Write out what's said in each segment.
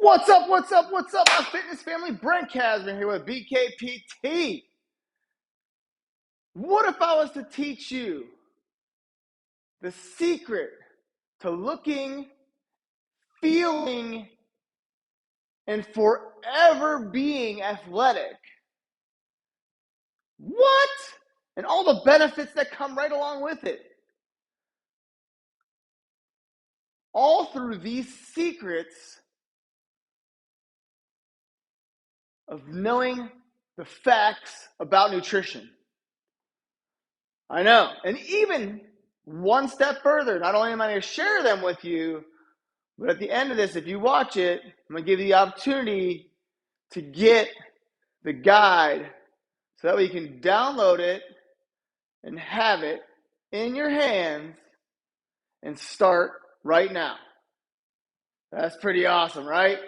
What's up, my fitness family? Brent Casman here with BKPT. What if I was to teach you the secret to looking, feeling, and forever being athletic? What? And all the benefits that come right along with it. All through these secrets of knowing the facts about nutrition. I know. And even one step further, not only am I going to share them with you, but at the end of this, if you watch it, I'm going to give you the opportunity to get the guide so that way you can download it and have it in your hands and start right now. That's pretty awesome, right?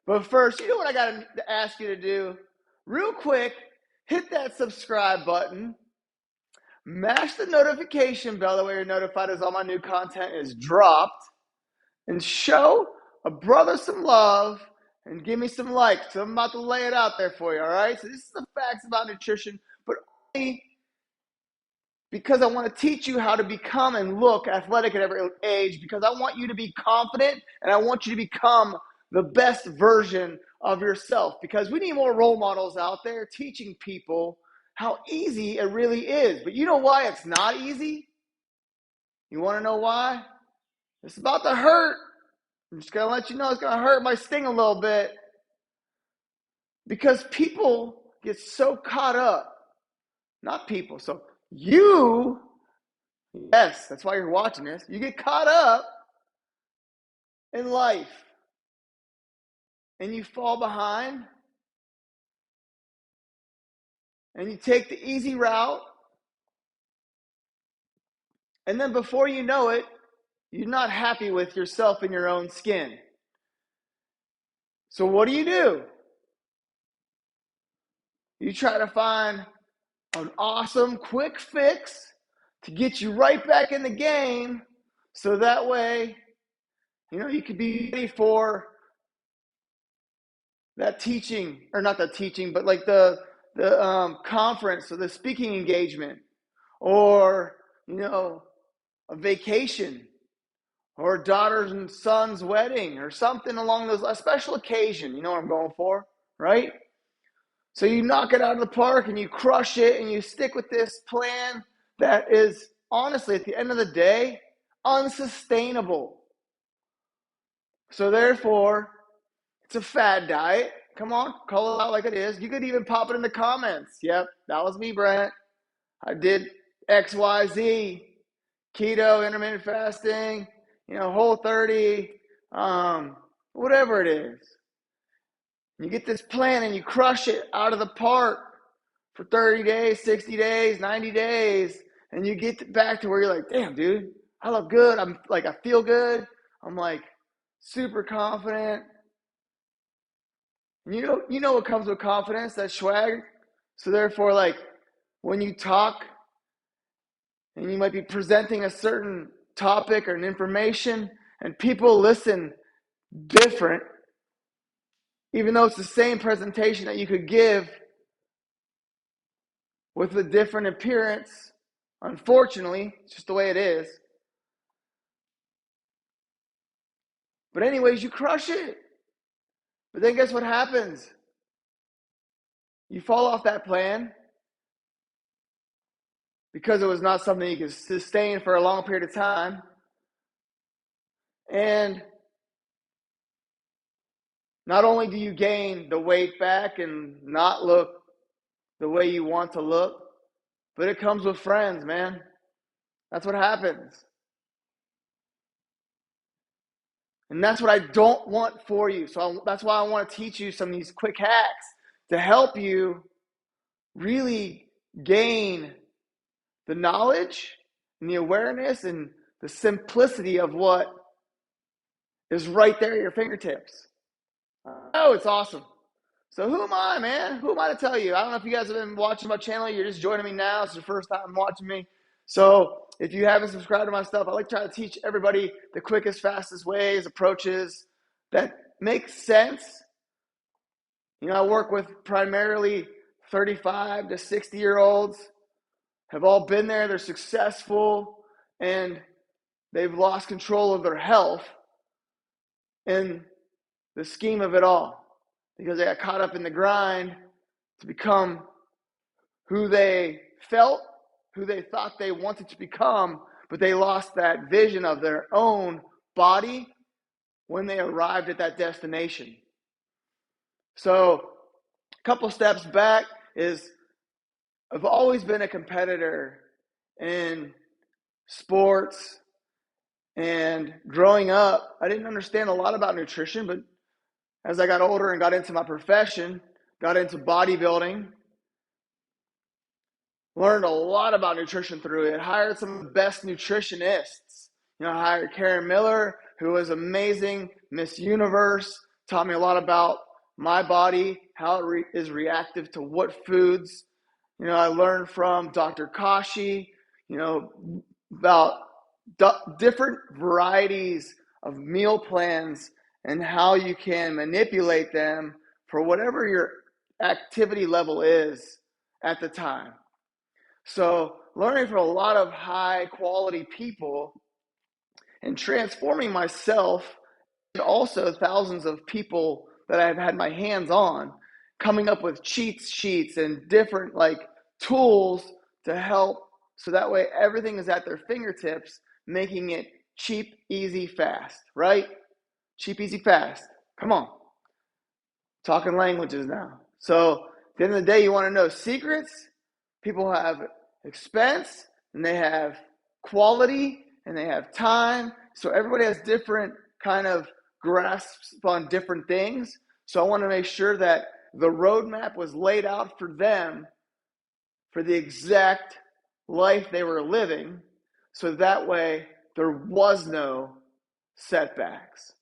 But first, you know what I got to ask you to do? Real quick, hit that subscribe button. Mash the notification bell, that way you're notified as all my new content is dropped. And show a brother some love and give me some likes. So I'm about to lay it out there for you, all right? So this is the facts about nutrition, but only because I want to teach you how to become and look athletic at every age, because I want you to be confident and I want you to become the best version of yourself, because we need more role models out there teaching people how easy it really is. But you know why it's not easy? You want to know why? It's about to hurt. I'm just going to let you know it's going to hurt, my sting a little bit. Because people get so caught up. Not people. So you, yes, that's why you're watching this. You get caught up in life. And you fall behind. And you take the easy route. And then before you know it, you're not happy with yourself in your own skin. So what do? You try to find an awesome quick fix to get you right back in the game, so that way, you could be ready for that teaching, or not the teaching, but like the conference or the speaking engagement, or, a vacation, or a daughter's and son's wedding, or something along those, a special occasion, you know what I'm going for, right? So you knock it out of the park and you crush it and you stick with this plan that is, honestly, at the end of the day, unsustainable. So therefore, it's a fad diet. Come on, call it out like it is. You could even pop it in the comments. Yep, that was me, Brent. I did XYZ, keto, intermittent fasting, Whole30, whatever it is. You get this plan and you crush it out of the park for 30 days, 60 days, 90 days, and you get back to where you're like, damn, dude, I look good. I feel good. I'm like super confident. And you know what comes with confidence? That swag. So therefore, like when you talk and you might be presenting a certain topic or an information and people listen different, even though it's the same presentation that you could give with a different appearance, unfortunately, it's just the way it is. But anyways, you crush it. But then guess what happens? You fall off that plan because it was not something you could sustain for a long period of time. And not only do you gain the weight back and not look the way you want to look, but it comes with friends, man. That's what happens. And that's what I don't want for you. So that's why I want to teach you some of these quick hacks to help you really gain the knowledge and the awareness and the simplicity of what is right there at your fingertips. Oh, it's awesome. So who am I, man? Who am I to tell you? I don't know if you guys have been watching my channel. You're just joining me now. It's your first time watching me. So if you haven't subscribed to my stuff, I like to try to teach everybody the quickest, fastest ways, approaches that make sense. I work with primarily 35 to 60-year-olds, have all been there, they're successful, and they've lost control of their health in the scheme of it all because they got caught up in the grind to become who they felt, who they thought they wanted to become, but they lost that vision of their own body when they arrived at that destination. So a couple steps back is I've always been a competitor in sports, and growing up, I didn't understand a lot about nutrition, but as I got older and got into my profession, got into bodybuilding, learned a lot about nutrition through it, hired some of the best nutritionists. I hired Karen Miller, who was amazing, Miss Universe, taught me a lot about my body, how it is reactive to what foods. I learned from Dr. Kashi, about different varieties of meal plans and how you can manipulate them for whatever your activity level is at the time. So learning from a lot of high quality people and transforming myself, and also thousands of people that I've had my hands on, coming up with cheat sheets and different tools to help, so that way everything is at their fingertips, making it cheap, easy, fast, right? Cheap, easy, fast. Come on. Talking languages now. So at the end of the day, you want to know secrets. People have expense, and they have quality, and they have time. So everybody has different kind of grasps on different things. So I want to make sure that the roadmap was laid out for them for the exact life they were living, so that way there was no setbacks.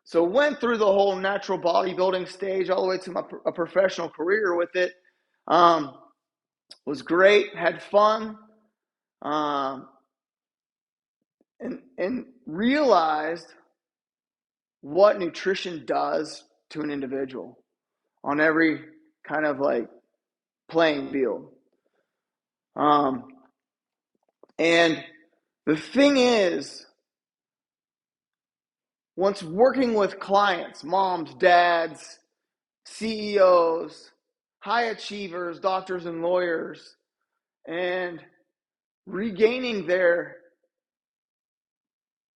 So went through the whole natural bodybuilding stage all the way to a professional career with it. Was great, had fun, and realized what nutrition does to an individual on every kind of playing field. And the thing is, once working with clients, moms, dads, CEOs, high achievers, doctors and lawyers, and regaining their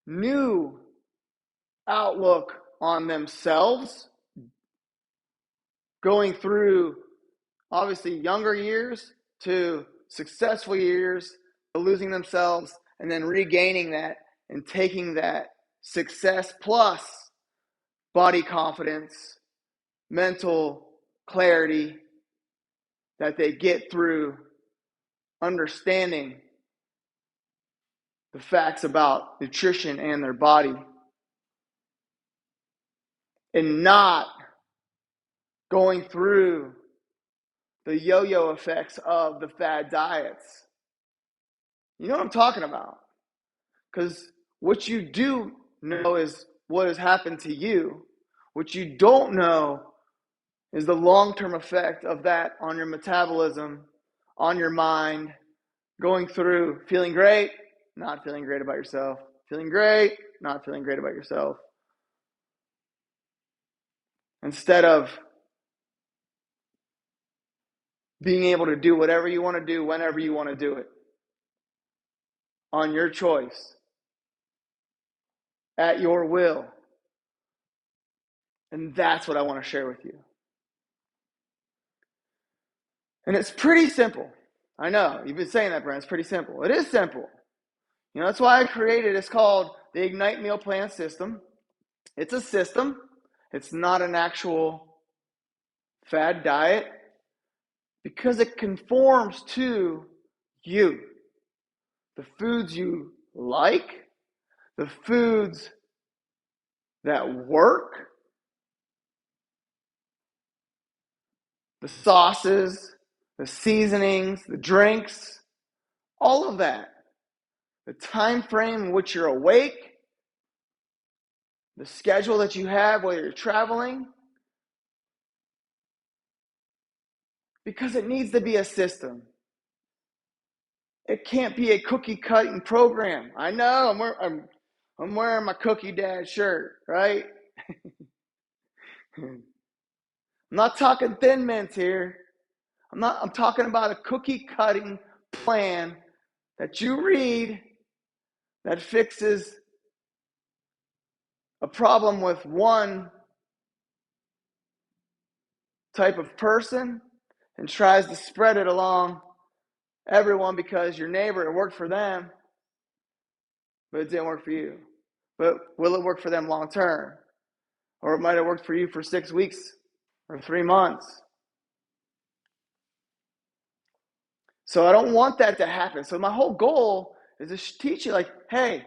new outlook on themselves, going through obviously younger years to successful years, to losing themselves, and then regaining that and taking that success plus body confidence, mental clarity that they get through understanding the facts about nutrition and their body, and not going through the yo-yo effects of the fad diets. You know what I'm talking about? Because what you do know is what has happened to you. What you don't know is the long-term effect of that on your metabolism, on your mind, going through feeling great, not feeling great about yourself, feeling great, not feeling great about yourself. Instead of being able to do whatever you want to do whenever you want to do it, on your choice, at your will. And that's what I want to share with you. And it's pretty simple. I know, you've been saying that, Brent. It's pretty simple. It is simple. That's why I created, it's called the Ignite Meal Plan System. It's a system. It's not an actual fad diet, because it conforms to you. The foods you like, the foods that work, the sauces, the seasonings, the drinks, all of that. The time frame in which you're awake, the schedule that you have, whether you're traveling, because it needs to be a system. It can't be a cookie cutting program. I know I'm wearing my cookie dad shirt, right? I'm not talking Thin Mints here. I'm talking about a cookie cutting plan that you read that fixes a problem with one type of person and tries to spread it along everyone because your neighbor, it worked for them, but it didn't work for you. But will it work for them long term? Or it might have worked for you for 6 weeks or 3 months. So I don't want that to happen. So my whole goal is to teach you, like, hey,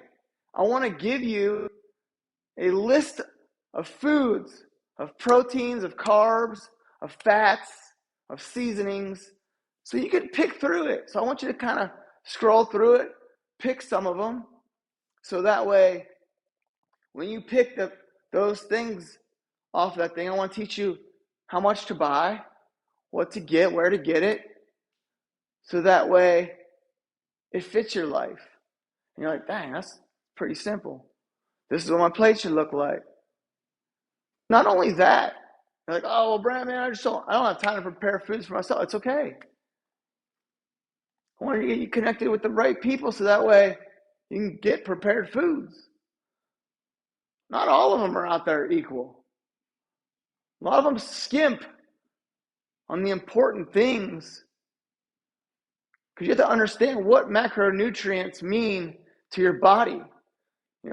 I want to give you a list of foods, of proteins, of carbs, of fats, of seasonings, so you can pick through it. So I want you to kind of scroll through it, pick some of them, so that way when you pick those things off that thing, I want to teach you how much to buy, what to get, where to get it, so that way it fits your life. And you're like, dang, that's pretty simple. This is what my plate should look like. Not only that, you're like, oh, well, Brent, man, I don't have time to prepare foods for myself. It's okay. I want to get you connected with the right people so that way you can get prepared foods. Not all of them are out there equal. A lot of them skimp on the important things because you have to understand what macronutrients mean to your body.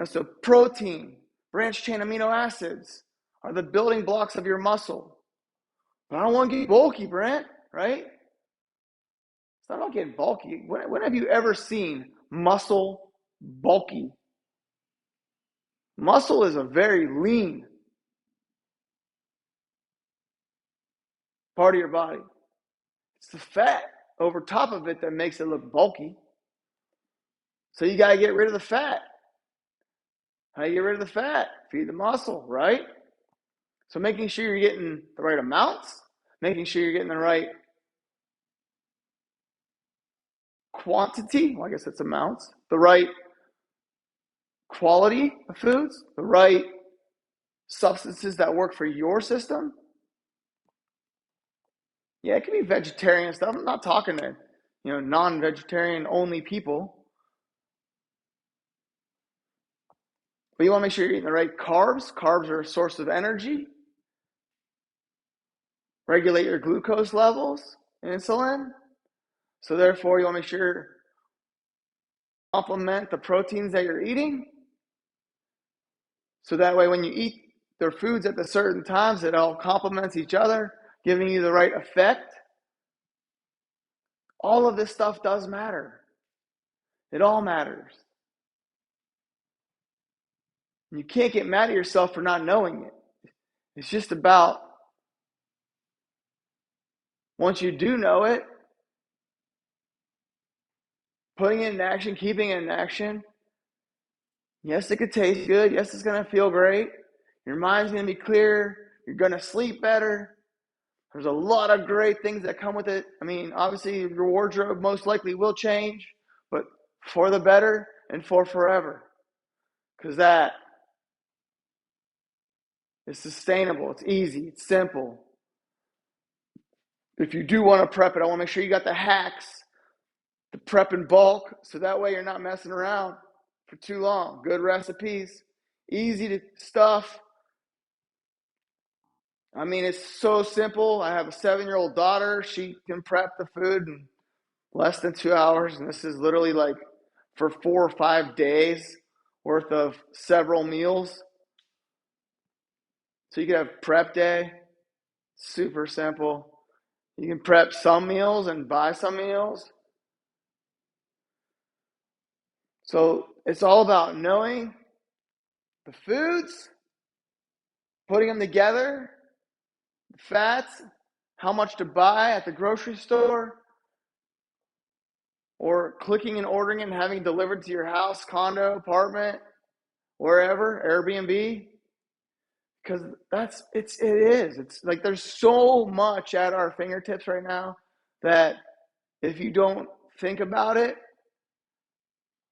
So protein, branched chain amino acids are the building blocks of your muscle. But I don't want to get bulky, Brent, right? It's not about getting bulky. When have you ever seen muscle bulky? Muscle is a very lean part of your body. It's the fat over top of it that makes it look bulky. So you got to get rid of the fat. How do you get rid of the fat? Feed the muscle, right? So making sure you're getting the right amounts, making sure you're getting the right quantity, well, I guess it's amounts, the right quality of foods, the right substances that work for your system. Yeah, it can be vegetarian stuff. I'm not talking to, non-vegetarian only people. But you want to make sure you're eating the right carbs. Carbs are a source of energy. Regulate your glucose levels, insulin. So therefore, you want to make sure you complement the proteins that you're eating. So that way, when you eat their foods at the certain times, it all complements each other, giving you the right effect. All of this stuff does matter. It all matters. You can't get mad at yourself for not knowing it. It's just about, once you do know it, putting it in action, keeping it in action. Yes, it could taste good. Yes, it's going to feel great. Your mind's going to be clear. You're going to sleep better. There's a lot of great things that come with it. I mean, obviously, your wardrobe most likely will change, but for the better and for forever. Because that is sustainable. It's easy. It's simple. If you do want to prep it, I want to make sure you got the hacks to prep in bulk, so that way you're not messing around for too long. Good recipes, easy to stuff. I mean, it's so simple. I have a 7-year-old daughter. She can prep the food in less than 2 hours, and this is literally like for 4 or 5 days worth of several meals. So you can have prep day, super simple. You can prep some meals and buy some meals. So it's all about knowing the foods, putting them together, the fats, how much to buy at the grocery store, or clicking and ordering it and having it delivered to your house, condo, apartment, wherever, Airbnb. Because it is. It's like there's so much at our fingertips right now that if you don't think about it,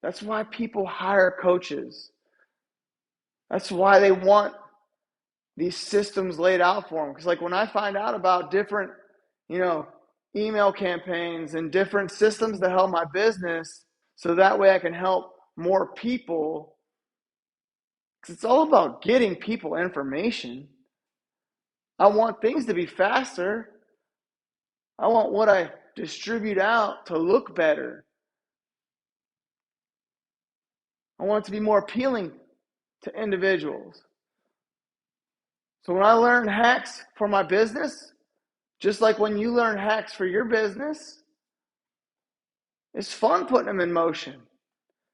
that's why people hire coaches. That's why they want these systems laid out for them. Because like when I find out about different, email campaigns and different systems to help my business, so that way I can help more people. Because it's all about getting people information. I want things to be faster. I want what I distribute out to look better. I want it to be more appealing to individuals. So when I learn hacks for my business, just like when you learn hacks for your business, it's fun putting them in motion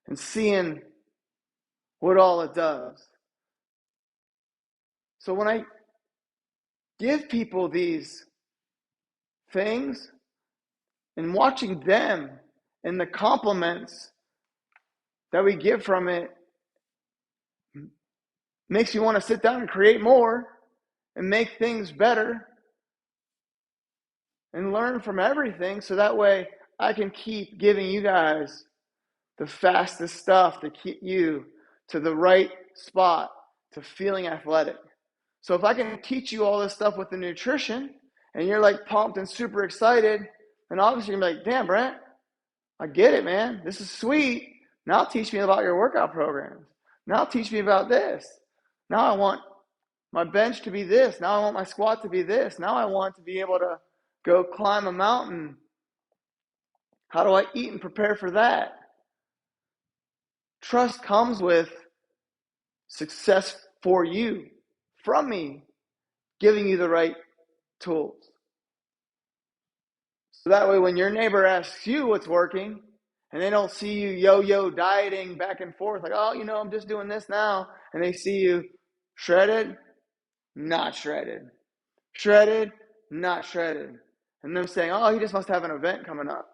and seeing what all it does. So when I give people these things and watching them and the compliments that we get from it makes you want to sit down and create more and make things better and learn from everything, so that way I can keep giving you guys the fastest stuff to keep you to the right spot, to feeling athletic. So if I can teach you all this stuff with the nutrition and you're like pumped and super excited, then obviously you're like, damn, Brent, I get it, man. This is sweet. Now teach me about your workout programs. Now teach me about this. Now I want my bench to be this. Now I want my squat to be this. Now I want to be able to go climb a mountain. How do I eat and prepare for that? Trust comes with success for you, from me, giving you the right tools. So that way when your neighbor asks you what's working, and they don't see you yo-yo dieting back and forth, like, oh, I'm just doing this now, and they see you shredded, not shredded. Shredded, not shredded. And them saying, oh, he just must have an event coming up.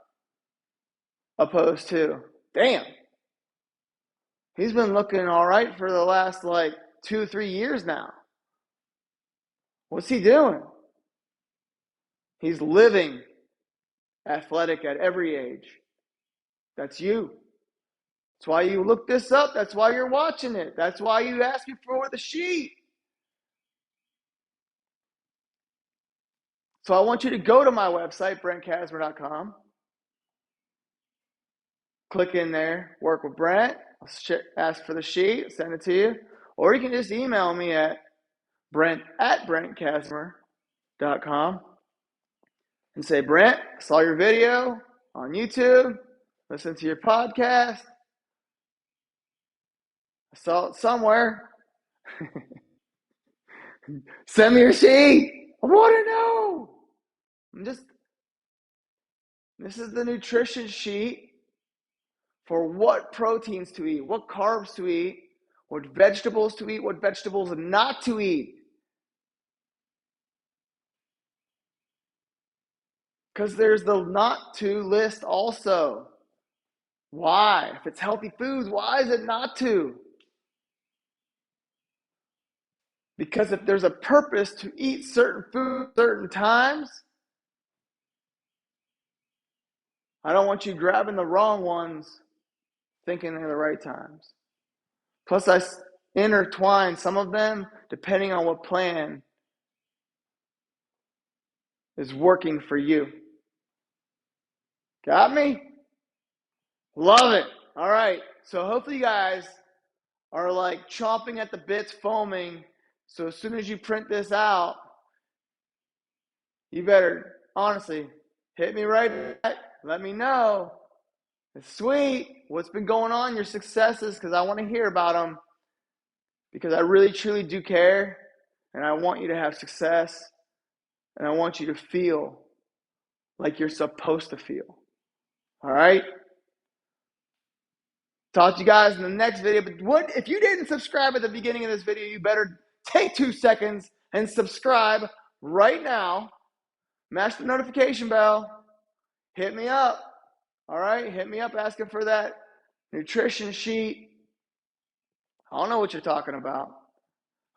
Opposed to, damn, he's been looking all right for the last 2-3 years now. What's he doing? He's living athletic at every age. That's you. That's why you look this up. That's why you're watching it. That's why you ask me for the sheet. So I want you to go to my website, BrentKasmer.com. Click in there, work with Brent. I'll ask for the sheet, send it to you. Or you can just email me at Brent@BrentKasmer.com and say, Brent, I saw your video on YouTube, listen to your podcast. I saw it somewhere. Send me your sheet. I want to know. This is the nutrition sheet for what proteins to eat, what carbs to eat, what vegetables to eat, what vegetables not to eat. Because there's the not to list also. Why? If it's healthy foods, why is it not to? Because if there's a purpose to eat certain food certain times, I don't want you grabbing the wrong ones thinking they're the right times. Plus, I intertwine some of them depending on what plan is working for you. Got me? Love it. All right. So hopefully you guys are chomping at the bits, foaming. So as soon as you print this out, you better honestly hit me right back. Let me know. It's sweet. What's been going on, your successes, because I want to hear about them. Because I really, truly do care. And I want you to have success. And I want you to feel like you're supposed to feel. All right? Talk to you guys in the next video. But if you didn't subscribe at the beginning of this video, you better take 2 seconds and subscribe right now. Mash the notification bell. Hit me up. All right? Hit me up asking for that nutrition sheet. I don't know what you're talking about.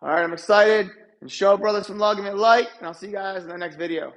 All right, I'm excited. and show brothers some love, give me a like, and I'll see you guys in the next video.